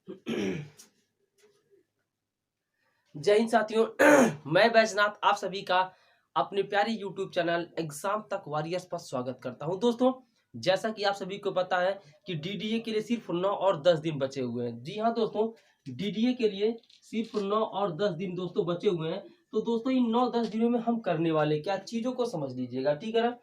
जय हिंद साथियों। मैं बैजनाथ आप सभी का अपने प्यारे YouTube चैनल एग्जाम तक वॉरियर्स पर स्वागत करता हूं। दोस्तों, जैसा कि आप सभी को पता है कि डीडीए के लिए सिर्फ 9 और 10 दिन बचे हुए हैं। जी हां दोस्तों, डीडीए के लिए सिर्फ 9 और 10 दिन दोस्तों बचे हुए हैं। तो दोस्तों, इन 9-10 दिनों में हम करने वाले क्या चीजों को समझ लीजिएगा, ठीक है ना।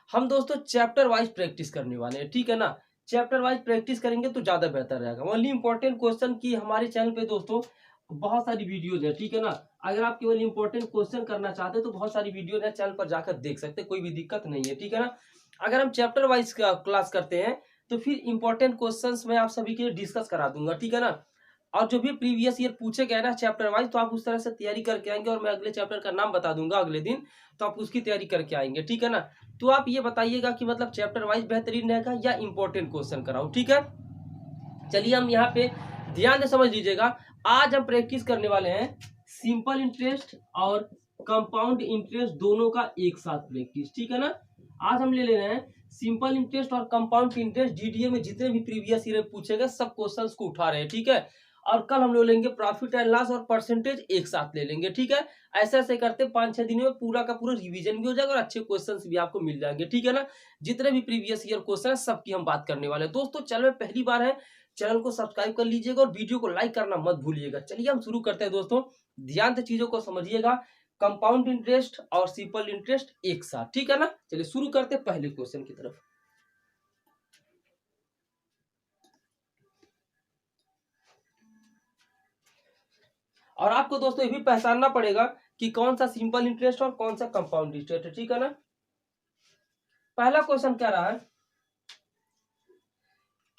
हम दोस्तों चैप्टर वाइज प्रैक्टिस करने वाले हैं, ठीक है ना। चैप्टर वाइज प्रैक्टिस करेंगे तो ज्यादा बेहतर रहेगा। ओनली इंपॉर्टेंट क्वेश्चन की हमारे चैनल पे दोस्तों बहुत सारी वीडियोज है, ठीक है ना। अगर आप केवल इंपॉर्टेंट क्वेश्चन करना चाहते हैं तो बहुत सारी वीडियोज है, चैनल पर जाकर देख सकते हैं, कोई भी दिक्कत नहीं है, ठीक है ना। अगर हम चैप्टर वाइज क्लास करते हैं तो फिर इंपॉर्टेंट क्वेश्चंस मैं आप सभी के लिए डिस्कस करा दूंगा, ठीक है ना। और जो भी प्रीवियस ईयर पूछे गए ना चैप्टर वाइज, तो आप उस तरह से तैयारी करके आएंगे और मैं अगले चैप्टर का नाम बता दूंगा अगले दिन, तो आप उसकी तैयारी करके आएंगे, ठीक है ना। तो आप ये बताइएगा कि मतलब चैप्टर वाइज बेहतरीन रहेगा या इंपॉर्टेंट क्वेश्चन कराऊं, ठीक है। चलिए हम यहाँ पे ध्यान से समझ लीजिएगा। आज हम प्रैक्टिस करने वाले हैं सिंपल इंटरेस्ट और कंपाउंड इंटरेस्ट दोनों का एक साथ प्रैक्टिस, ठीक है ना। आज हम ले रहे हैं सिंपल इंटरेस्ट और कंपाउंड इंटरेस्ट। डीडीए में जितने भी प्रीवियस ईयर पूछे गए सब क्वेश्चंस को उठा रहे हैं, ठीक है। और कल हम लोग लेंगे प्रॉफिट एंड लॉस और परसेंटेज एक साथ ले लेंगे, ठीक है। ऐसे ऐसे करते 5-6 दिनों में पूरा का पूरा रिवीजन भी हो जाएगा और अच्छे क्वेश्चंस भी आपको मिल जाएंगे, ठीक है ना। जितने भी प्रीवियस ईयर क्वेश्चन है सबकी हम बात करने वाले हैं। दोस्तों, चैनल में पहली बार है, चैनल को सब्सक्राइब कर लीजिएगा और वीडियो को लाइक करना मत भूलिएगा। चलिए हम शुरू करते हैं दोस्तों, ध्यान से चीजों को समझिएगा। कंपाउंड इंटरेस्ट और सिंपल इंटरेस्ट एक साथ, ठीक है ना। चलिए शुरू करते हैं पहले क्वेश्चन की तरफ। और आपको दोस्तों ये भी पहचानना पड़ेगा कि कौन सा सिंपल इंटरेस्ट और कौन सा कंपाउंड इंटरेस्ट है, ठीक है ना। पहला क्वेश्चन क्या रहा है,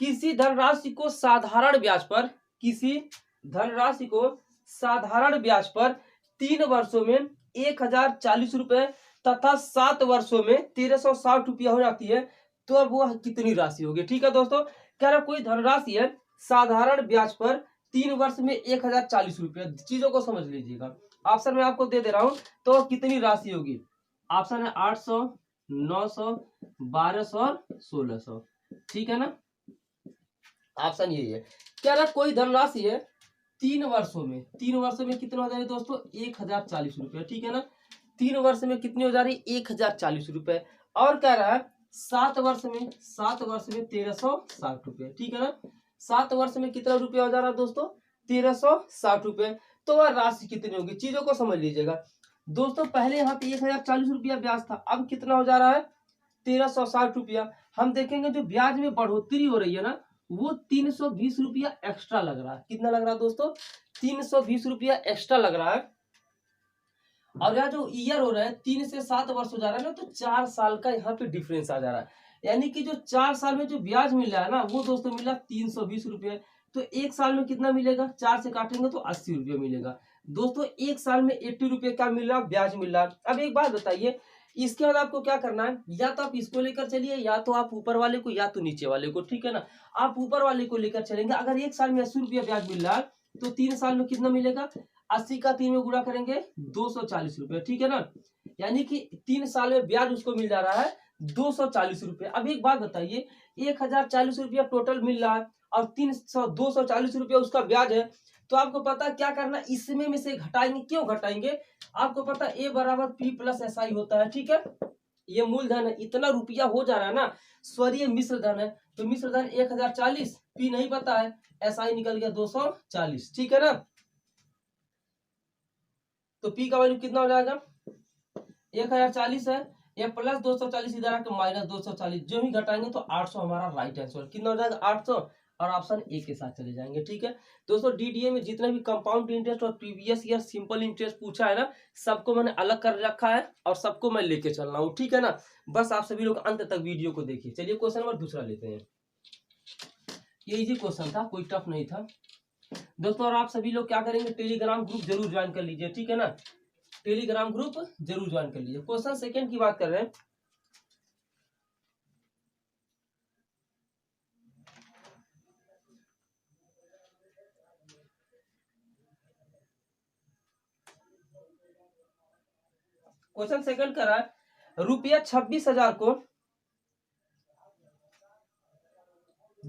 किसी धनराशि को साधारण ब्याज पर, किसी धनराशि को साधारण ब्याज पर 3 वर्षों में 1040 रुपए तथा 7 वर्षों में 1360 रुपया हो जाती है, तो अब वह कितनी राशि होगी, ठीक है दोस्तों। कह रहा कोई धनराशि है साधारण ब्याज पर 3 वर्ष में 1040 रुपया। चीजों को समझ लीजिएगा। ऑप्शन में आपको दे रहा हूं, तो कितनी राशि होगी। ऑप्शन है 800, 900, 1200 और 1600, ठीक है ना। ऑप्शन यही है। क्या ना कोई धनराशि है 3 वर्षों में कितना हो जाएगा दोस्तों, 1040 रुपए, ठीक है ना। 3 वर्ष में कितनी हो जा रही है, 1040 रुपए। और कह रहा है 7 वर्ष में 1360 रुपए, ठीक है ना। 7 वर्ष में कितना रुपया हो जा रहा है दोस्तों, 1360 रुपए। तो वह राशि कितनी होगी, चीजों को समझ लीजिएगा दोस्तों। पहले यहाँ पे 1040 रुपया ब्याज था, अब कितना हो जा रहा है, 1360 रुपया। हम देखेंगे जो ब्याज में बढ़ोतरी हो रही है ना, वो 320 रुपया एक्स्ट्रा लग रहा है। कितना लग रहा है दोस्तों, 320 रुपया एक्स्ट्रा लग रहा है। और यहाँ जो ईयर हो रहा है 3 से 7 वर्ष हो जा रहा है ना, तो 4 साल का यहाँ पे डिफरेंस आ जा रहा है। यानी कि जो 4 साल में जो ब्याज मिल रहा है ना, वो दोस्तों मिल रहा है 320 रुपये। तो एक साल में कितना मिलेगा, 4 से काटेंगे तो 80 रुपये मिलेगा दोस्तों। एक साल में 80 रुपये का मिल रहा है, ब्याज मिल रहा है। अब एक बात बताइए, इसके बाद आपको क्या करना है, या तो आप इसको लेकर चलिए, या तो आप ऊपर वाले को, या तो नीचे वाले को, ठीक है ना। आप ऊपर वाले को लेकर चलेंगे। अगर एक साल में 80 रुपया ब्याज मिल रहा है, तो 3 साल में कितना मिलेगा, 80 का 3 में गुणा करेंगे 240 रुपए, ठीक है ना। यानी कि 3 साल में ब्याज उसको मिल जा रहा है 240 रुपए। अब एक बात बताइए, 1040 रुपया टोटल मिल रहा है और 240 रुपया उसका ब्याज है, तो आपको पता क्या करना, इसमें में से घटाएंगे। क्यों घटाएंगे, आपको पता ए बराबर पी प्लस एस आई होता है, ठीक है। ये मूलधन है, इतना रुपया हो जा रहा है ना, स्वरीय मिश्र धन है, तो मिश्र धन 1040, पी नहीं पता है, एस आई निकल गया 240, ठीक है ना। तो पी का वैल्यू कितना हो जाएगा, 1040 है, ये प्लस 240 इधर आके माइनस 240, जो ही घटाएंगे तो 800 हमारा राइट आंसर। कितना हो जाएगा, 800। और ऑप्शन ए के साथ चले जाएंगे, ठीक है दोस्तों। डीडीए में जितने भी कंपाउंड इंटरेस्ट और प्रीवियस ईयर सिंपल इंटरेस्ट पूछा है ना, सबको मैंने अलग कर रखा है और सबको मैं लेके चल रहा हूँ, ठीक है ना। बस आप सभी लोग अंत तक वीडियो को देखिए। चलिए क्वेश्चन नंबर दूसरा लेते हैं। ये इजी क्वेश्चन था, कोई टफ नहीं था दोस्तों। और आप सभी लोग क्या करेंगे, टेलीग्राम ग्रुप जरूर ज्वाइन कर लीजिए, ठीक है ना। टेलीग्राम ग्रुप जरूर ज्वाइन कर लीजिए। क्वेश्चन सेकंड की बात कर रहे हैं। क्वेश्चन सेकंड कर रहा है, रुपया 26,000 को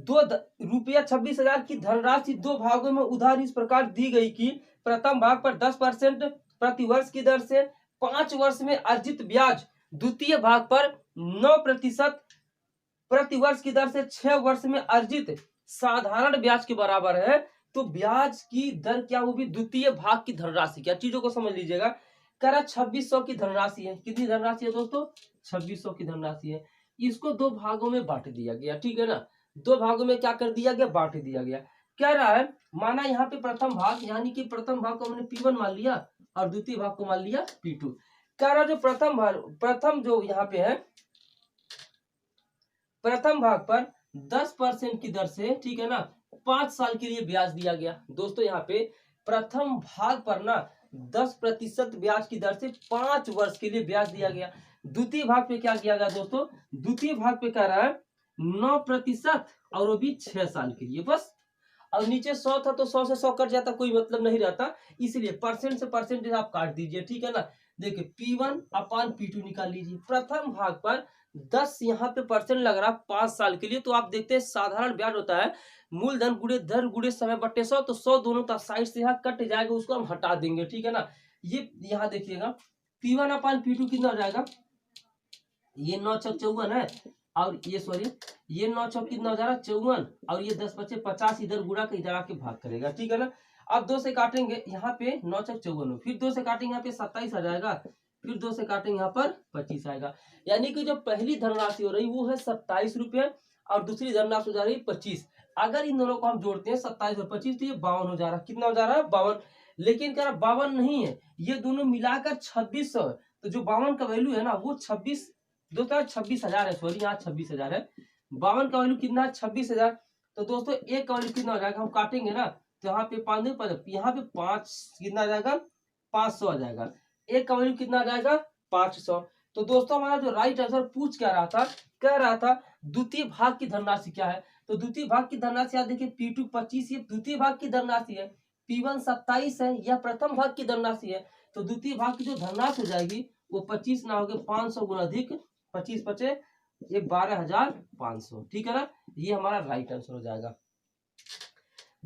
रुपया 26,000 की धनराशि 2 भागों में उधार इस प्रकार दी गई कि प्रथम भाग पर 10% प्रतिवर्ष की दर से 5 वर्ष में अर्जित ब्याज द्वितीय भाग पर 9% प्रतिवर्ष की दर से 6 वर्ष में अर्जित साधारण ब्याज के बराबर है। तो ब्याज की दर क्या होगी? द्वितीय भाग की धनराशि। क्या चीजों को समझ लीजिएगा। कह रहा 2600 की धनराशि है। कितनी धनराशि है दोस्तों? 2600 की धनराशि है। इसको 2 भागों में बांट दिया गया, ठीक है ना। 2 भागों में क्या कर दिया गया? बांट दिया गया। क्या रहा है, माना यहाँ पे प्रथम भाग, यानी कि प्रथम भाग को हमने P1 मान लिया और द्वितीय भाग को मान लिया P2। कह रहा जो प्रथम जो यहाँ पे है, प्रथम भाग पर 10% की दर से, ठीक है ना, 5 साल के लिए ब्याज दिया गया। दोस्तों यहाँ पे प्रथम भाग पर ना 10% ब्याज की दर से 5 वर्ष के लिए ब्याज दिया गया। द्वितीय भाग पे क्या किया गया दोस्तों? द्वितीय भाग पे कह रहा है 9% और वो भी 6 साल के लिए बस। और नीचे 100 था तो 100 से 100 कट जाता, कोई मतलब नहीं रहता, इसलिए परसेंट से परसेंटेज आप काट दीजिए, ठीक है ना। देखिए P1 अपान P2 निकाल लीजिए। प्रथम भाग पर 10 यहाँ पे परसेंट लग रहा 5 साल के लिए, तो आप देखते हैं साधारण ब्याज होता है मूलधन गुणे दर गुणे समय बट्टे 100, तो 100 दोनों का साइड से यहाँ कट जाएगा, उसको हम हटा देंगे, ठीक है ना। ये यहाँ देखिएगा P1 अपान P2 कितना हो जाएगा? ये 9 छक 54 है, और ये सॉरी ये 9 छक कितना हो जा रहा है? 54, और ये 10 बचे 50, इधर गुणा के इधर आके भाग करेगा, ठीक है ना। अब 2 से काटेंगे, यहाँ पे 9 छक 54, फिर 2 से काटेंगे यहाँ पे 27 आ जाएगा, फिर 2 से काटेंगे यहाँ पर 25 आएगा। यानी कि जो पहली धनराशि हो रही वो है 27 रुपये और दूसरी धनराशि हो जा रही है 25। अगर इन दोनों को हम जोड़ते हैं 27 और 25 तो ये 52 हो जा रहा है। कितना हो जा रहा है? 52। लेकिन कह रहा 52 नहीं है, ये दोनों मिलाकर 2600 है। तो जो 52 का वैल्यू है ना वो 26 दोस्तों 26,000 है, सॉरी यहाँ 26,000 है। 52 का वैल्यू कितना है? 26,000। तो दोस्तों एक का वैल्यू कितना हो जाएगा? हम काटेंगे ना तो यहाँ पे 5 यहाँ पे 5 कितना आ जाएगा? 500 आ जाएगा। एक का वैल्यू कितना आ जाएगा? 500। तो दोस्तों हमारा जो राइट आंसर पूछ क्या रहा था, कह रहा था द्वितीय भाग की धनराशि क्या है। तो द्वितीय भाग की धनराशि आप देखिए P2 25 ये द्वितीय भाग की धनराशि है, P1 27 है, यह प्रथम भाग की धनराशि है। तो द्वितीय भाग की जो धनराशि हो जाएगी वो 25 ना होगे 500 गुना अधिक 25 बचे ये 12,500, ठीक है ना। ये हमारा राइट आंसर हो जाएगा।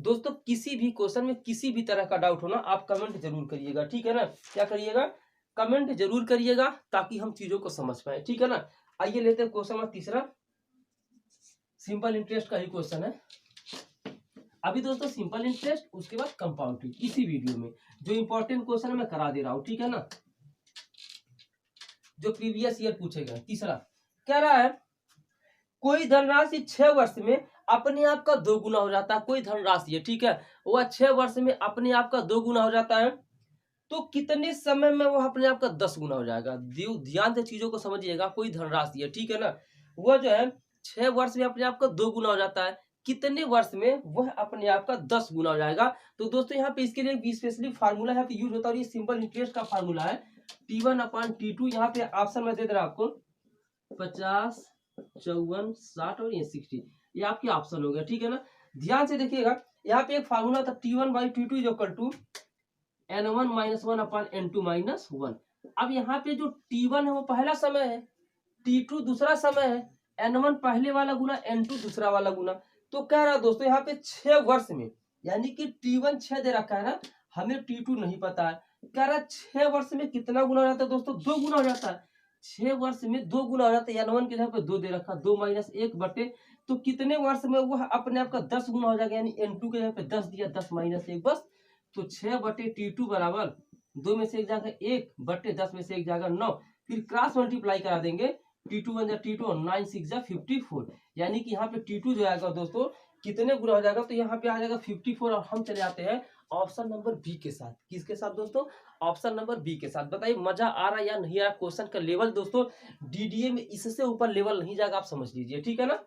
दोस्तों किसी भी क्वेश्चन में किसी भी तरह का डाउट हो ना, आप कमेंट जरूर करिएगा, ठीक है ना। क्या करिएगा? कमेंट जरूर करिएगा ताकि हम चीजों को समझ पाए, ठीक है ना। आइए लेते हैं क्वेश्चन नंबर तीसरा, सिंपल इंटरेस्ट का ही क्वेश्चन है। अभी दोस्तों सिंपल इंटरेस्ट, उसके बाद कंपाउंड, इसी वीडियो में जो इंपॉर्टेंट क्वेश्चन है मैं करा दे रहा हूं, ठीक है ना, जो प्रीवियस ईयर पूछे गए। तीसरा कह रहा है कोई धनराशि 6 वर्ष में अपने आप का 2 गुना हो जाता है। कोई धनराशि है, ठीक है, वह 6 वर्ष में अपने आप का 2 गुना हो जाता है, तो कितने समय में वह अपने आप का 10 गुना हो जाएगा? ध्यान से चीजों को समझिएगा। कोई धनराशि है, ठीक है ना, वह जो है 6 वर्ष में अपने आप का 2 गुना हो जाता है, कितने वर्ष में वह अपने आप का 10 गुना हो जाएगा? तो दोस्तों यहाँ पे इसके लिए स्पेशली फार्मूला यहाँ पे यूज होता है, और ये सिंपल इंटरेस्ट का फार्मूला है T1 अपान T2। यहाँ पे ऑप्शन में दे दे रहा आपको 50, 54, 60 और ये 60, ये आपके ऑप्शन हो गया, ठीक है ना। ध्यान से देखिएगा, यहाँ पे एक फार्मूला था T1 by T2 is equal to N1 minus 1 upon N2 minus 1। अब यहाँ पे जो T1 है वो पहला समय है, T2 दूसरा समय है, N1 पहले वाला गुना N2 दूसरा वाला गुना। तो कह रहा दोस्तों यहाँ पे 6 वर्ष में, यानी कि T1 6 दे रखा है ना, हमें T2 नहीं पता है। कह रहा 6 वर्ष में कितना गुना हो जाता है दोस्तों? 2 गुना हो जाता है। 6 वर्ष में 2 गुना हो जाता है, N1 के जगह पे 2 दे रखा, 2 माइनस 1 बटे, तो कितने वर्ष में वह अपने आप का 10 गुना हो जाएगा? यानी N2 के जगह पे 10 दिया, 10 माइनस 1 बस। तो 6 बटे T2 बराबर 2 में से 1 जाएगा 1 बटे 10 में से 1 जाएगा 9, फिर क्रॉस मल्टीप्लाई करा देंगे, T2 1 जा T2 और 9 6 जा 54, यानी कि यहाँ पे T2 जो आएगा दोस्तों कितने गुना हो जाएगा? तो यहाँ पे आ जाएगा 54। और हम चले आते हैं ऑप्शन नंबर बी के साथ। किसके साथ दोस्तों? ऑप्शन नंबर बी के साथ। बताइए मजा आ रहा या नहीं आ रहा? क्वेश्चन का लेवल दोस्तों डीडीए में इससे ऊपर लेवल नहीं जाएगा, आप समझ लीजिए, ठीक है ना।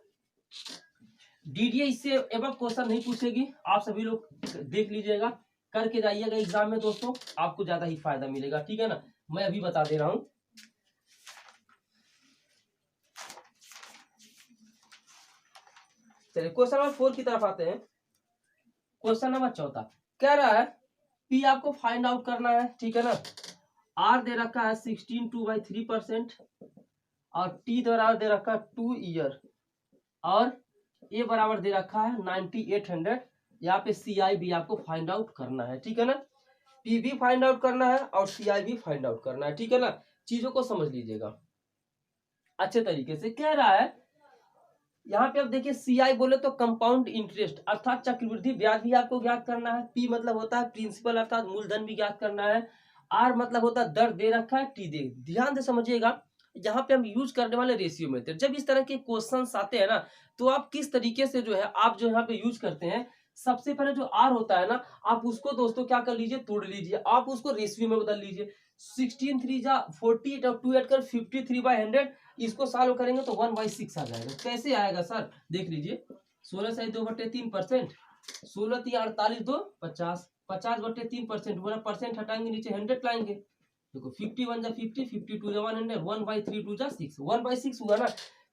डीडीए इससे एबव क्वेश्चन नहीं पूछेगी, आप सभी लोग देख लीजिएगा, करके जाइएगा एग्जाम में दोस्तों, आपको ज्यादा ही फायदा मिलेगा, ठीक है ना। मैं अभी बता दे रहा हूं। चलिए क्वेश्चन नंबर 4 की तरफ आते हैं। क्वेश्चन नंबर 4 कह रहा है पी आपको फाइंड आउट करना है, ठीक है ना। आर दे रखा है 16 2/3% और टी द्वारा दे रखा 2 ईयर और ए बराबर दे रखा है 9800। यहाँ पे CI भी आपको फाइंड आउट करना है, ठीक है ना। P भी फाइंड आउट करना है और CI भी फाइंड आउट करना है, ठीक है ना। चीजों को समझ लीजिएगा अच्छे तरीके से। कह रहा है यहाँ पे अब देखिए CI बोले तो कंपाउंड इंटरेस्ट अर्थात चक्रवृद्धि ब्याज भी आपको ज्ञात करना है। P मतलब होता है प्रिंसिपल अर्थात मूलधन भी ज्ञात करना है। R मतलब होता है दर दे रखा है, T दे। ध्यान से समझिएगा, यहाँ पे हम यूज करने वाले रेशियो मेथड। जब इस तरह के क्वेश्चंस आते हैं ना, तो आप किस तरीके से जो है आप जो यहाँ पे यूज करते हैं, सबसे पहले जो R होता है ना, आप उसको दोस्तों क्या कर लीजिए, तोड़ लीजिए, आप उसको रेशियो में बदल लीजिए। 16 3 जा 48 और 2 ऐड कर 53/100, इसको सॉल्व करेंगे तो 1/6 आ जाएगा। कैसे आएगा सर, देख लीजिए, 16 से 2/3%, 16 3 48 2 50, 50/3% बोला, परसेंट हटाएंगे नीचे 100 लाएंगे। देखो 51 जा 50, 52 जा 100, 1/3 2 जा 6, 1/6 हुआ ना।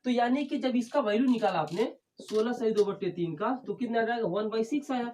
तो यानी कि जब इसका वैल्यू निकाला आपने 16 से 2/3 का, तो कितना आ जाएगा, 1/6 आया,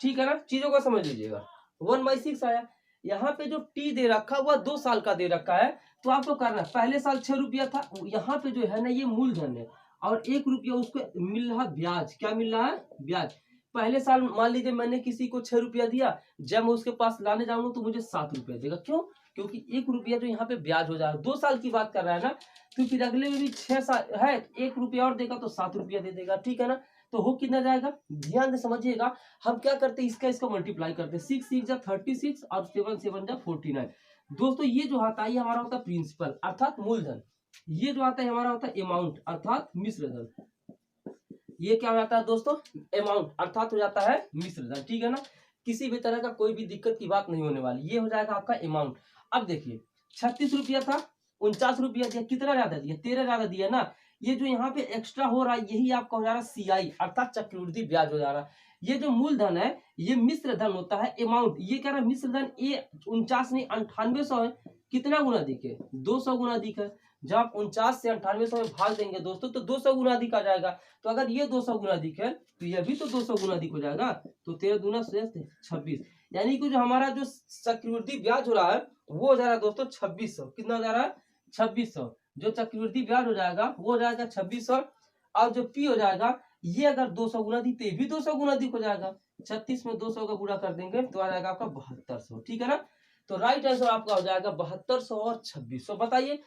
ठीक है ना। चीजों को समझ लीजिएगा, 1/6 आया। यहाँ पे जो T दे रखा हुआ 2 साल का दे रखा है, तो आपको करना है, पहले साल 6 रुपया था, यहाँ पे जो है ना ये मूलधन है, और 1 रुपया उसको मिल रहा ब्याज। क्या मिल रहा है, ब्याज। पहले साल मान लीजिए मैंने किसी को 6 रुपया दिया, जब मैं उसके पास लाने जाऊंगा तो मुझे 7 रुपया देगा। क्यों, क्योंकि 1 रुपया जो यहाँ पे ब्याज हो जाएगा। 2 साल की बात कर रहा है ना, तो फिर अगले में भी 6 साल है, 1 रुपया और देगा तो 7 रुपया दे देगा, ठीक है ना। तो हो कितना जाएगा, ध्यान से समझिएगा। हम क्या करते हैं, इसका मल्टीप्लाई करते हैं, 6 6 जा 36 और 7 7 जा 49। दोस्तों ये जो आता है, ये हमारा होता है प्रिंसिपल अर्थात मूलधन। ये जो आता है हमारा होता है अमाउंट अर्थात मिश्रधन। ये क्या हो जाता है दोस्तों, अमाउंट अर्थात हो जाता है मिश्रधन, ठीक है ना। किसी भी तरह का कोई भी दिक्कत की बात नहीं होने वाली, ये हो जाएगा आपका अमाउंट। अब देखिए 36 रुपया था, 49 रुपया दिया, कितना ज्यादा दिया, 13 ज्यादा दिया ना। ये जो यहाँ पे एक्स्ट्रा हो रहा है, यही आपका हो जा रहा है CI अर्थात चक्रवृद्धि ब्याज हो जा रहा है। ये जो मूलधन है, ये मिश्रधन होता है अमाउंट। ये कह रहा है मिश्रधन, ये 49 नहीं 9800 है, कितना गुना अधिक है, 200 गुना अधिक है। जब आप 49 से 9800 में भाग देंगे दोस्तों, तो 200 गुना अधिक आ जाएगा। तो अगर ये 200 गुना अधिक है, तो यह भी तो 200 गुना अधिक हो जाएगा। तो 13 दूना 26, यानी कि जो हमारा जो चक्रवृद्धि ब्याज हो रहा है, वो हो जा रहा है दोस्तों 2600। कितना हो जा रहा है, 2600। जो चक्रवृद्धि ब्याज हो जाएगा वो हो जाएगा 2600, और जो P हो जाएगा, ये अगर 200 गुना अधिक, तो भी 200 गुना अधिक हो जाएगा। 36 में 200 का गुणा कर देंगे तो आ जाएगा आपका 7200, ठीक है ना। तो राइट आंसर आपका हो जाएगा 7200 और 2600। बताइए,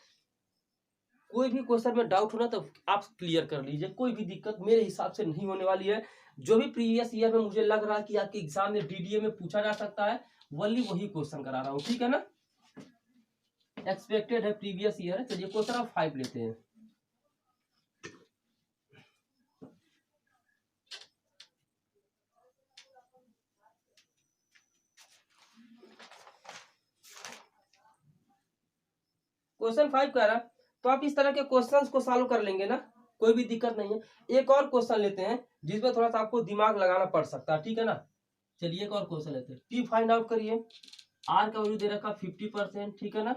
कोई भी क्वेश्चन में डाउट होना तो आप क्लियर कर लीजिए, कोई भी दिक्कत मेरे हिसाब से नहीं होने वाली है। जो भी प्रीवियस ईयर में मुझे लग रहा है कि आपके एग्जाम में DDA में पूछा जा सकता है, वही क्वेश्चन करा रहा हूँ, ठीक है ना। एक्सपेक्टेड है प्रीवियस ईयर है। चलिए क्वेश्चन आप 5 लेते हैं। क्वेश्चन 5 कह रहा है, तो आप इस तरह के क्वेश्चंस को सॉल्व कर लेंगे ना, कोई भी दिक्कत नहीं है। एक और क्वेश्चन लेते हैं जिसमें थोड़ा सा आपको दिमाग लगाना पड़ सकता है, ठीक है ना। चलिए एक और क्वेश्चन लेते हैं। T फाइंड आउट करिए। R का वैल्यू दे रखा 50%, ठीक है ना,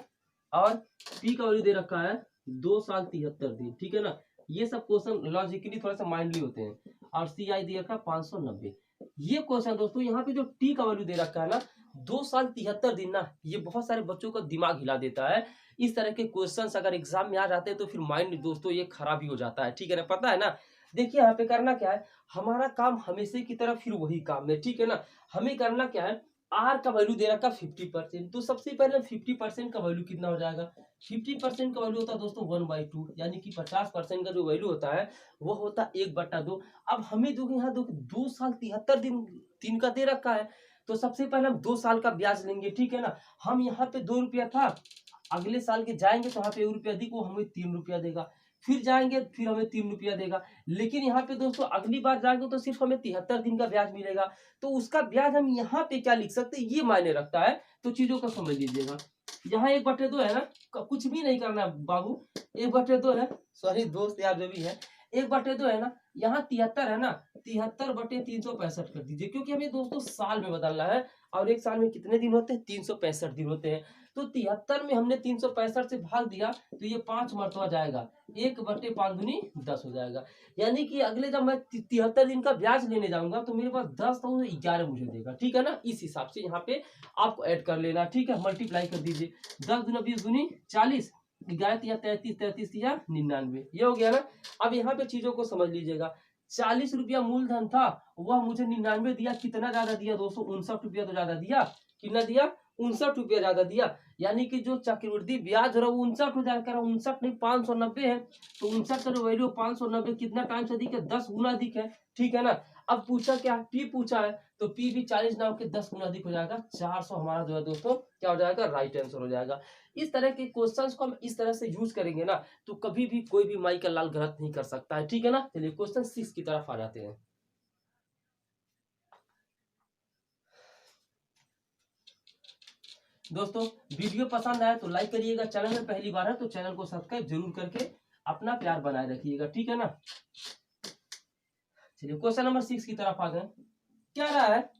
और P का वैल्यू दे रखा है 2 साल 73 दिन, ठीक है ना। ये सब क्वेश्चन लॉजिकली थोड़ा सा माइंडली होते हैं। और CI दे रखा 590। ये क्वेश्चन दोस्तों, यहाँ पे जो T का वैल्यू दे रखा है ना, 2 साल 73 दिन ना, ये बहुत सारे बच्चों का दिमाग हिला देता है। इस तरह के क्वेश्चंस अगर एग्जाम में आ जाते हैं तो फिर माइंड दोस्तों ये खराब ही हो जाता है, ठीक है ना, पता है ना। देखिए यहाँ पे करना क्या है, हमारा काम हमेशा की तरह फिर वही काम है, ठीक है ना। हमें करना क्या है, R का वैल्यू दे रखा 50%, तो सबसे पहले 50% का वैल्यू कितना हो जाएगा, 50% का वैल्यू होता है दोस्तों 1/2, यानी कि 50% का जो वैल्यू होता है वो होता है 1/2। अब हमें जो यहाँ 2 साल 73 दिन का दे रखा है, तो सबसे पहले हम 2 साल का ब्याज लेंगे, ठीक है ना। हम यहाँ पे 2 रुपया था, अगले साल के जाएंगे तो यहाँ पे 1 रुपया अधिक, वो हमें 3 रुपया देगा। फिर जाएंगे फिर हमें 3 रुपया देगा। लेकिन यहाँ पे दोस्तों अगली बार जाएंगे तो सिर्फ हमें 73 दिन का ब्याज मिलेगा। तो उसका ब्याज हम यहाँ पे क्या लिख सकते हैं, ये मायने रखता है। तो चीजों को समझ लीजिएगा। यहाँ 1/2 है ना, कुछ भी नहीं करना बाबू, 1/2 है, सॉरी दोस्त यार जो भी है, 1/2 है ना। यहाँ 73 है ना, 73/365 कर दीजिए, क्योंकि हमें दोस्तों साल में बदलना है। और एक साल में कितने दिन होते हैं, 365 दिन होते हैं। तो 73 में हमने 365 से भाग दिया, तो ये 5 मरतबा जाएगा, 1/5 दूनी 10 हो जाएगा। यानी कि अगले जब मैं 73 दिन का ब्याज लेने जाऊंगा तो मेरे पास 10 था, 11 मुझे देगा, ठीक है ना। इस हिसाब से यहाँ पे आपको ऐड कर लेना, ठीक है, मल्टीप्लाई कर दीजिए। 10 दूना 20 दूनी 40, 11 या 33, 33 या 99, ये हो गया ना। अब यहाँ पे चीजों को समझ लीजिएगा। 40 रुपया मूलधन था, वह मुझे 99 दिया। कितना ज्यादा दिया दोस्तों? 59 रुपया तो ज्यादा दिया। कितना दिया? 59 रुपया ज्यादा दिया। यानी कि जो चक्रवृद्धि ब्याज हो रहा है वो 59 हो जाएगा, 59 नहीं 590 है। तो 59 का जो वैल्यू 590 कितना टाइम्स अधिक है? 10 गुना अधिक है। ठीक है ना। अब पूछा क्या? पी पूछा है, तो पी भी 40 नाम के 10 गुना अधिक हो जाएगा। 400 हमारा जो है दोस्तों क्या हो जाएगा? राइट आंसर हो जाएगा। इस तरह के क्वेश्चंस को हम इस तरह से यूज करेंगे ना, तो कभी भी कोई भी माई का लाल गलत नहीं कर सकता है। ठीक है ना। चलिए क्वेश्चन 6 की तरफ आ जाते हैं। दोस्तों वीडियो पसंद आए तो लाइक करिएगा, चैनल में पहली बार है तो चैनल को सब्सक्राइब जरूर करके अपना प्यार बनाए रखिएगा। ठीक है ना। चलिए क्वेश्चन नंबर 6 की तरफ आ गए। क्या रहा है?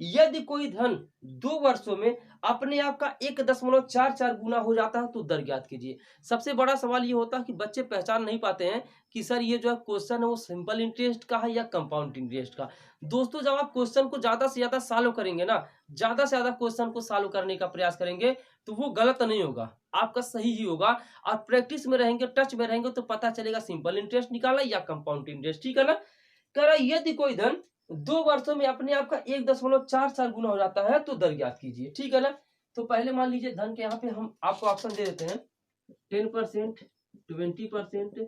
यदि कोई धन 2 वर्षों में अपने आप का 1.44 गुना हो जाता है तो दर ज्ञात कीजिए। सबसे बड़ा सवाल ये होता है कि बच्चे पहचान नहीं पाते हैं कि सर ये जो है क्वेश्चन है वो सिंपल इंटरेस्ट का है या कंपाउंड इंटरेस्ट का। दोस्तों जब आप क्वेश्चन को ज्यादा से ज्यादा सॉल्व करेंगे ना, ज्यादा से ज्यादा क्वेश्चन को सॉल्व करने का प्रयास करेंगे, तो वो गलत नहीं होगा, आपका सही ही होगा। और प्रैक्टिस में रहेंगे, टच में रहेंगे, तो पता चलेगा सिंपल इंटरेस्ट निकालना या कंपाउंड इंटरेस्ट। ठीक है ना। कह रहा है यदि कोई धन 2 वर्षों में अपने आप का 1.44 गुना हो जाता है तो दर ज्ञात कीजिए। ठीक है ना। तो पहले मान लीजिए धन के यहाँ पे हम आपको ऑप्शन दे देते हैं 10%, 20%,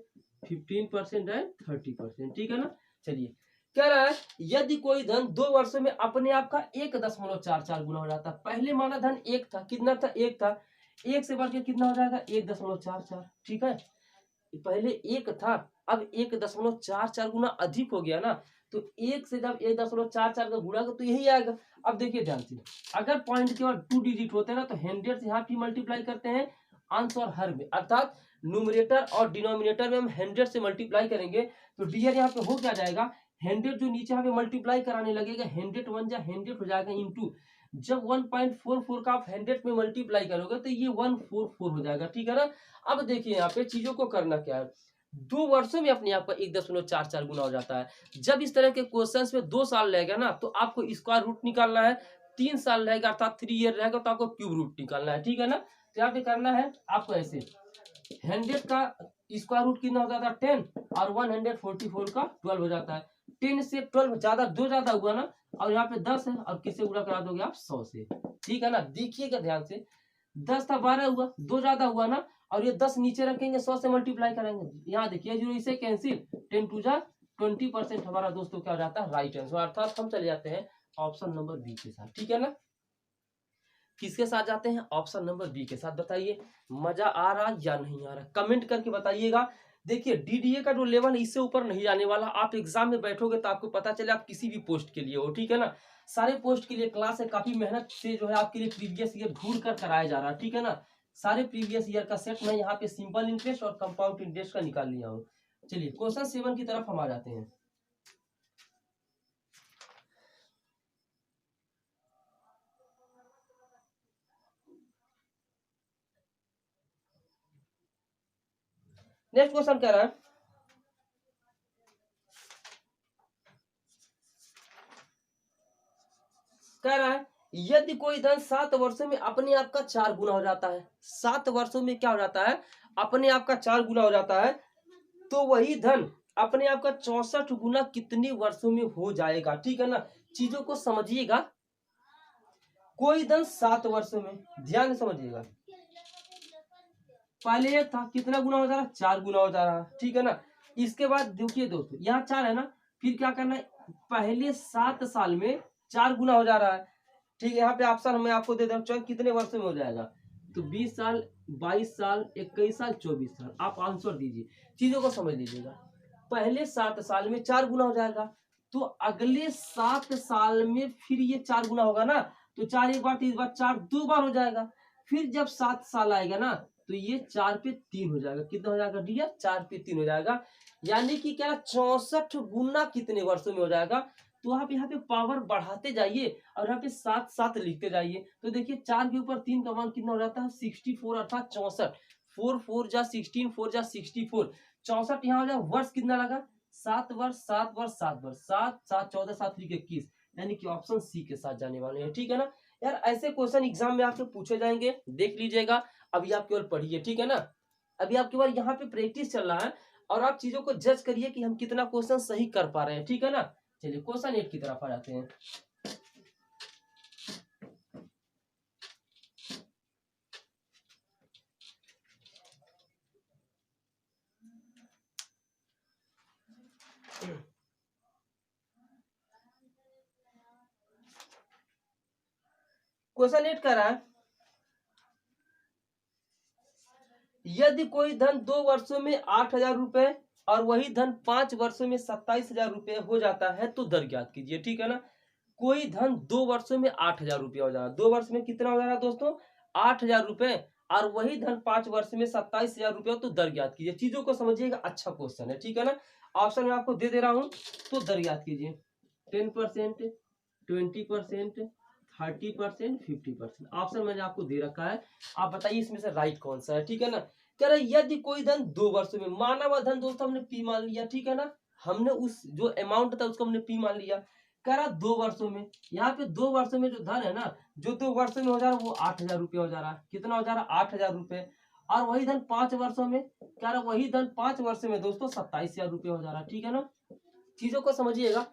15% एंड 30%। ठीक है ना। चलिए कह रहा है यदि कोई धन 2 वर्षों में अपने आप का 1.44 गुना हो जाता है। पहले माना धन 1 था। कितना था? 1 था। 1 से बढ़ के कितना हो जाएगा? 1.44। ठीक है। पहले 1 था, अब 1.44 गुना अधिक हो गया ना, तो 1 से जब 1.44 का गुणा तो यही आएगा। अब देखिए ध्यान से, अगर पॉइंट के बाद 2 डिजिट होते हैं ना, तो 100 से हाफ ही मल्टीप्लाई करते हैं अंश और हर में, अर्थात न्यूमरेटर और डिनोमिनेटर में हम 100 से मल्टीप्लाई करेंगे। तो डियर यहाँ पे हो क्या जाएगा? 100 जो नीचे यहाँ पे मल्टीप्लाई कराने लगेगा, 100 1 जा 100 हो जाएगा इंटू, जब 1.44 का आप 100 में मल्टीप्लाई करोगे तो ये 144 हो जाएगा। ठीक है ना। अब देखिए यहाँ पे चीजों को करना क्या है, 2 वर्षों में अपने आप का 1.44 गुना हो जाता है। जब इस तरह के क्वेश्चंस में 2 साल रहेगा ना, तो आपको स्क्वायर रूट निकालना है। 3 साल रहेगा अर्थात 3 ईयर रहेगा तो आपको क्यूब रूट निकालना है। ठीक है ना। तो यहाँ पे करना है आपको ऐसे, 100 का स्क्वायर रूट कितना हो जाता है? 10, और 144 का 12 हो जाता है। 10 से 12 ज्यादा, 2 ज्यादा हुआ ना, और यहाँ पे 10 है, और किससे गुणा करा दोगे आप? 100 से। ठीक है ना। देखिएगा ध्यान से, 10 था 12 हुआ, 2 ज्यादा हुआ ना, और ये 10 नीचे रखेंगे, 100 से मल्टीप्लाई करेंगे। यहाँ देखिए जीरो इसे कैंसिल, 10 टू जा 20% हमारा दोस्तों क्या हो जाता है? Right answer. अर्थात हम चले जाते हैं ऑप्शन नंबर बी के साथ। ठीक है ना। किसके साथ जाते हैं? ऑप्शन नंबर बी के साथ। बताइए मजा आ रहा या नहीं आ रहा, कमेंट करके बताइएगा। देखिए डीडीए का जो लेवल है इससे ऊपर नहीं जाने वाला। आप एग्जाम में बैठोगे तो आपको पता चले आप किसी भी पोस्ट के लिए हो। ठीक है ना। सारे पोस्ट के लिए क्लास है, काफी मेहनत से जो है आपके लिए प्रीवियस ईयर ढूंढ कर कराया जा रहा है। ठीक है ना। सारे प्रीवियस ईयर का सेट मैं यहाँ पे सिंपल इंटरेस्ट और कंपाउंड इंटरेस्ट का निकाल लिया हूँ। चलिए क्वेश्चन 7 की तरफ हम आ जाते हैं। नेक्स्ट क्वेश्चन कह रहा है, यदि कोई धन 7 वर्षों में अपने आप का 4 गुना हो जाता है। 7 वर्षों में क्या हो जाता है? अपने आप का 4 गुना हो जाता है। तो वही धन अपने आप का 64 गुना कितने वर्षों में हो जाएगा? ठीक है ना। चीजों को समझिएगा। कोई धन 7 वर्षों में, ध्यान से समझिएगा, पहले एक था, कितना गुना हो जा रहा? 4 गुना हो जा रहा है। ठीक है ना। इसके बाद देखिए दोस्तों यहाँ 4 है ना, फिर क्या करना है? पहले 7 साल में 4 गुना हो जा रहा है। ठीक है। यहाँ पे ऑप्शन मैं आपको दे दूं, कितने वर्षों में हो जाएगा? तो 20 साल, 22 साल, 21 साल, 24 साल। आप आंसर दीजिए, चीजों को समझ लीजिएगा। पहले 7 साल में 4 गुना हो जाएगा, तो अगले 7 साल में फिर ये 4 गुना होगा ना, तो 4 एक बार, 3 बार, 4 2 बार हो जाएगा। फिर जब 7 साल आएगा ना, तो ये 4 पे 3 हो जाएगा। कितना हो जाएगा डियर? 4 पे 3 हो जाएगा। यानी कि क्या 64 गुना कितने वर्षों में हो जाएगा? तो आप यहाँ पे पावर बढ़ाते जाइए और यहाँ पे 7 7 लिखते जाइए। तो देखिए 4 के ऊपर 3 का मान कितना हो जाता है? 64 अर्थात 64। 4 4 जा 16, 4 जा 64, 64 यहाँ हो जाएगा। वर्ष कितना लगा? 7 वर्ष, 7 वर्ष, 7 वर्ष, 7 7 14 7 21, यानी कि ऑप्शन सी के साथ जाने वाले हैं। ठीक है ना। यार ऐसे क्वेश्चन एग्जाम में आपसे पूछे जाएंगे, देख लीजिएगा। अभी आप केवल पढ़िए। ठीक है ना। अभी आप केवल यहाँ पे प्रैक्टिस चल रहा है। और आप चीजों को जज करिए कि हम कितना क्वेश्चन सही कर पा रहे हैं, ठीक है ना। चलिए क्वेश्चन 8 की तरफ आ जाते हैं। क्वेश्चन 8 कह रहा है, यदि कोई धन 2 वर्षों में 8,000 रुपए और वही धन 5 वर्षों में 27,000 रुपए हो जाता है तो दर ज्ञात कीजिए, ठीक है ना। कोई धन 2 वर्षों में 8,000 रुपया हो जा रहा है, 2 वर्ष में कितना हो जा रहा है दोस्तों, 8,000 रुपए, और वही धन 5 वर्ष में 27,000 रुपया, तो दर ज्ञात कीजिए। चीजों को समझिएगा, अच्छा क्वेश्चन है, ठीक है ना। ऑप्शन में आपको दे दे रहा हूं, तो दर ज्ञात कीजिए। 10%, 20%, 30%, 50%। ऑप्शन मैंने आपको दे रखा है, आप बताइए इसमें से राइट कौन सा है, ठीक है ना। कह रहा है यदि कोई धन 2 वर्षों में, माना हुआ धन दोस्तों हमने पी मान लिया, ठीक है ना, हमने उस जो अमाउंट था उसको हमने पी मान लिया। कह रहा 2 वर्षों में, यहाँ पे 2 वर्षों में जो धन है ना, जो 2 वर्षों में हो जा रहा है वो 8,000 रुपया हो जा रहा है। कितना हो जा रहा है, 8,000 रुपए। और वही धन 5 वर्षों में, कह रहा वही धन 5 वर्षों में दोस्तों 27,000 रुपया हो जा रहा है, ठीक है ना। चीजों को समझिएगा,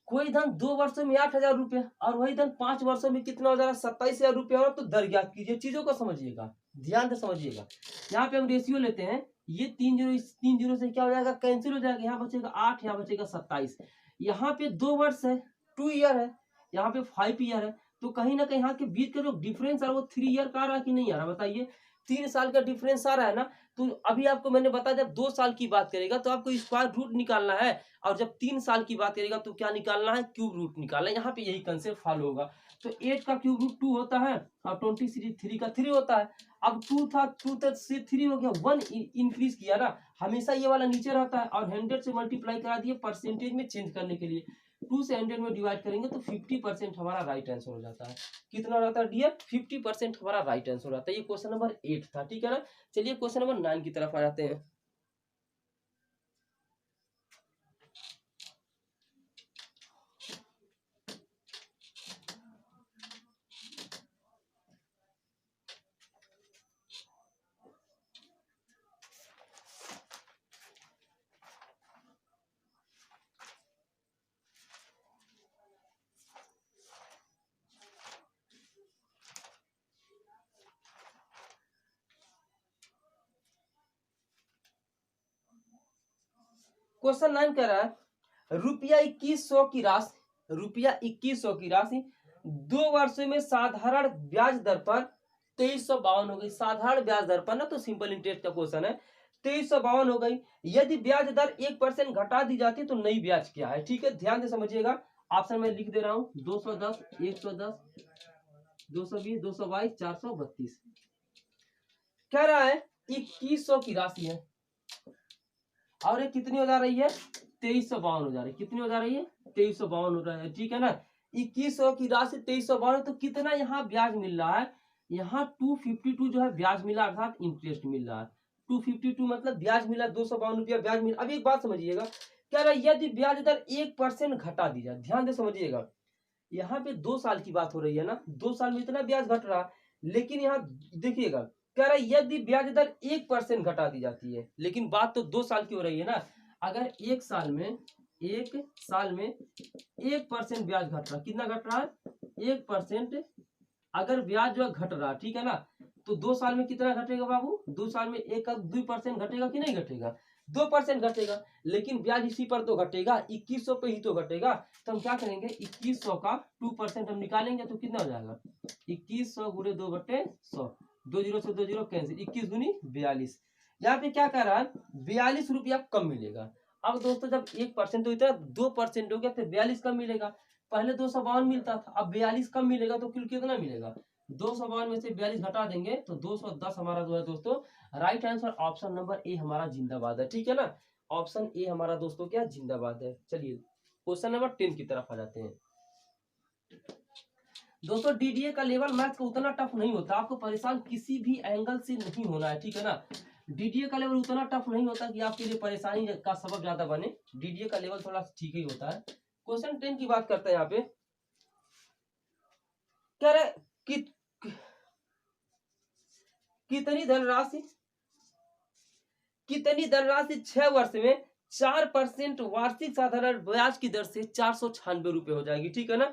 कोई धन 2 वर्षों में 8,000 रुपया और वही धन 5 वर्षों में कितना हो जा रहा है, 27,000 रुपया हो रहा है, तो दर ज्ञात कीजिए। चीजों को समझिएगा, ध्यान से समझिएगा। यहाँ पे हम रेशियो लेते हैं, ये 3 जीरो, इस 3 जीरो से क्या हो जाएगा, कैंसिल हो जाएगा। यहाँ बचेगा 8, यहाँ बचेगा 27। यहाँ पे 2 वर्ष है, 2 ईयर है, यहाँ पे 5 ईयर है, तो कहीं ना कहीं यहाँ के बीच का जो डिफरेंस है वो 3 ईयर का आ रहा है कि नहीं आ रहा, बताइए। 3 साल का डिफरेंस आ रहा है ना। तो अभी आपको मैंने बताया, जब 2 साल की बात करेगा तो आपको स्क्वायर रूट निकालना है, और जब 3 साल की बात करेगा तो क्या निकालना है, क्यूब रूट निकालना है। यहाँ पे यही कंसेप्ट फॉलो होगा। तो 8 का क्यूब रूट 2 होता है और 23 का 3 होता है। अब 2 था, 2 तक से 3 हो गया, 1 इंक्रीज किया ना, हमेशा ये वाला नीचे रहता है, और 100 से मल्टीप्लाई करा दिए परसेंटेज में चेंज करने के लिए। 2 से 100 में डिवाइड करेंगे तो 50% हमारा राइट आंसर हो जाता है। कितना हो जाता है डियर, 50% हमारा राइट आंसर हो जाता है। ये क्वेश्चन नंबर 8 था, ठीक है ना। चलिए क्वेश्चन नंबर 9 की तरफ आ जाते हैं। क्वेश्चन 9 कह रहा है, रुपया 2100 की राशि, रुपया 2100 की राशि 2 वर्षों में साधारण ब्याज दर पर 2352 हो गई। साधारण ब्याज दर पर ना, तो सिंपल इंटरेस्ट का क्वेश्चन है, 2352 हो गई। यदि ब्याज दर 1% घटा दी जाती तो नई ब्याज क्या है, ठीक है, ध्यान से समझिएगा। ऑप्शन में लिख दे रहा हूं, 210, 110, 220, 222, 432। कह रहा है 2100 की राशि है, और ये कितनी हो जा रही है, 2352 हो जा रही है। कितनी हो जा रही है, 2352 हो रहा है, ठीक है ना। 2100 की राशि 2352, तो कितना यहाँ ब्याज मिल रहा है, यहाँ 252 जो है ब्याज मिला, अर्थात इंटरेस्ट मिल रहा है। 252 मतलब ब्याज मिला, 252 रुपया ब्याज मिला। अब एक बात समझिएगा, क्या रहा, यदि ब्याज दर 1% घटा दी जाए, ध्यान से समझिएगा, यहाँ पे 2 साल की बात हो रही है ना, 2 साल में इतना ब्याज घट रहा, लेकिन यहाँ देखिएगा, कह रहा है यदि ब्याज दर 1% घटा दी जाती है, लेकिन बात तो 2 साल की हो रही है ना। अगर एक साल में 1% ब्याज घट रहा, कितना घट रहा है, 1%। अगर ब्याज जो घट रहा, ठीक है ना, तो 2 साल में कितना घटेगा बाबू, 2 साल में 1-2% घटेगा कि नहीं घटेगा, 2% घटेगा। लेकिन ब्याज इसी पर तो घटेगा, 2100 पे ही तो घटेगा। तो हम क्या करेंगे, 2100 का 2% हम निकालेंगे तो कितना हो जाएगा, 2100 गुणे 2/100, 2 जीरो से 2 जीरो कैंसिल, 21 दूनी 42। यहाँ पे क्या कह रहा है, 42 रुपया कम मिलेगा। अब दोस्तों जब 1% तो इतना 2% हो गया तो 42 कम मिलेगा। पहले 252 मिलता था, अब 42 कम मिलेगा, तो कुल कितना मिलेगा, 252 में से 42 घटा देंगे तो 210 हमारा जो है दोस्तों right answer. Option number A हमारा जिंदाबाद है, ठीक है ना। ऑप्शन ए हमारा दोस्तों क्या जिंदाबाद है। चलिए क्वेश्चन नंबर 10 की तरफ आ जाते हैं। दोस्तों डीडीए का लेवल मैथ का उतना टफ नहीं होता, आपको परेशान किसी भी एंगल से नहीं होना है, ठीक है ना। डीडीए का लेवल उतना टफ नहीं होता कि आपके लिए परेशानी का सबब ज्यादा बने। डीडीए का लेवल थोड़ा ठीक ही होता है। क्वेश्चन 10 की बात करते हैं, यहाँ पे कह रहे कि कितनी धनराशि कितनी धनराशि 6 वर्ष में 4% वार्षिक साधारण ब्याज की दर से 496 रुपए हो जाएगी, ठीक है ना।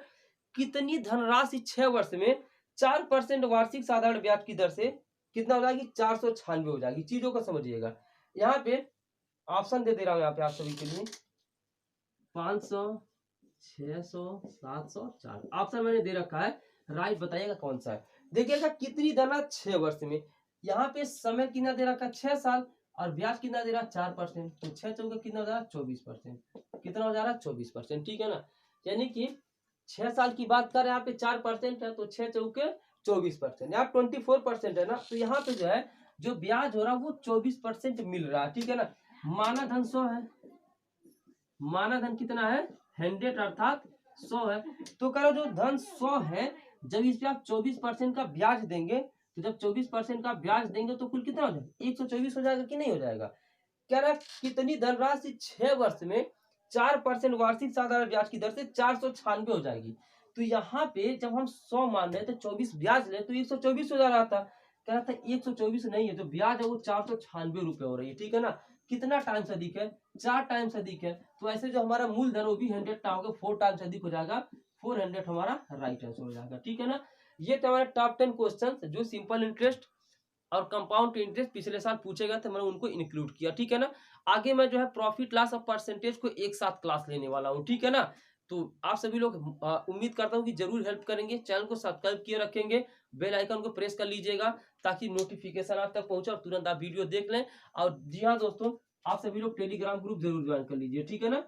कितनी धनराशि 6 वर्ष में 4% वार्षिक साधारण ब्याज की दर से कितना हो जाएगी, 496 हो जाएगी। चीजों को समझिएगा। यहाँ पे ऑप्शन दे रहा हूं यहाँ पे आप सभी के लिए 500, 600, 700, 400 ऑप्शन मैंने दे रखा है, राइट बताइएगा कौन सा है। देखिएगा कितनी धनराशि 6 वर्ष में, यहाँ पे समय कितना दे रखा है 6 साल और ब्याज कितना दे रहा है 4%, तो 6 चौके कितना हो जा रहा है 24%, कितना हो जा रहा है 24%, ठीक है ना। यानी कि 6 साल की बात करें यहाँ पे 4% है तो 6 चौके 24%, यहाँ 24% है ना, तो यहाँ पे जो है जो ब्याज हो रहा है वो 24% मिल रहा है, ठीक है ना। माना धन 100 है, माना धन कितना है 100 अर्थात 100 है, तो करो जो धन 100 है जब इस पे आप 24% का ब्याज देंगे, तो जब 24% का ब्याज देंगे तो कुल कितना हो जाएगा 124 हो जाएगा कि नहीं हो जाएगा। कह रहा कितनी धनराशि 6 वर्ष में 4% वार्षिक साधारण ब्याज की दर से 496 हो जाएगी। तो यहाँ पे जब हम 100 मान रहे थे 24 ब्याज ले तो 124 हो जा रहा था, कह रहा था 124 नहीं है, जो ब्याज है वो 496 रुपए हो रही है, ठीक है ना। कितना टाइम से अधिक है 4 टाइम से अधिक है, तो ऐसे जो हमारा मूलधन वो भी 100 होगा, 4 टाइम से अधिक हो जाएगा, 400 हमारा राइट आंसर हो जाएगा, ठीक है ना। ये तो हमारे टॉप 10 क्वेश्चन जो सिंपल इंटरेस्ट और कंपाउंड इंटरेस्ट पिछले साल पूछे गए थे, मैंने उनको इंक्लूड किया, ठीक है ना। आगे मैं जो है प्रॉफिट लॉस और परसेंटेज को एक साथ क्लास लेने वाला हूँ, ठीक है ना। तो आप सभी लोग उम्मीद करता हूँ कि जरूर हेल्प करेंगे, चैनल को सब्सक्राइब किए रखेंगे, बेल आइकन को प्रेस कर लीजिएगा ताकि नोटिफिकेशन आप तक पहुंचे और तुरंत आप वीडियो देख लें। और जी हाँ दोस्तों, आप सभी लोग टेलीग्राम ग्रुप जरूर ज्वाइन कर लीजिए, ठीक है ना।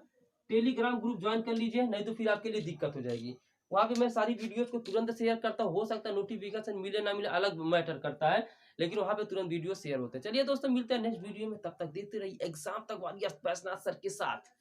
टेलीग्राम ग्रुप ज्वाइन कर लीजिए, नहीं तो फिर आपके लिए दिक्कत हो जाएगी। वहां पे मैं सारी वीडियोस को तुरंत शेयर करता हूँ, हो सकता है नोटिफिकेशन मिले ना मिले अलग मैटर करता है, लेकिन वहां पे तुरंत वीडियो शेयर होते हैं। चलिए दोस्तों, मिलते हैं नेक्स्ट वीडियो में, तब तक देखते रहिए एग्जाम तक वारियर्स बैजनाथ सर के साथ।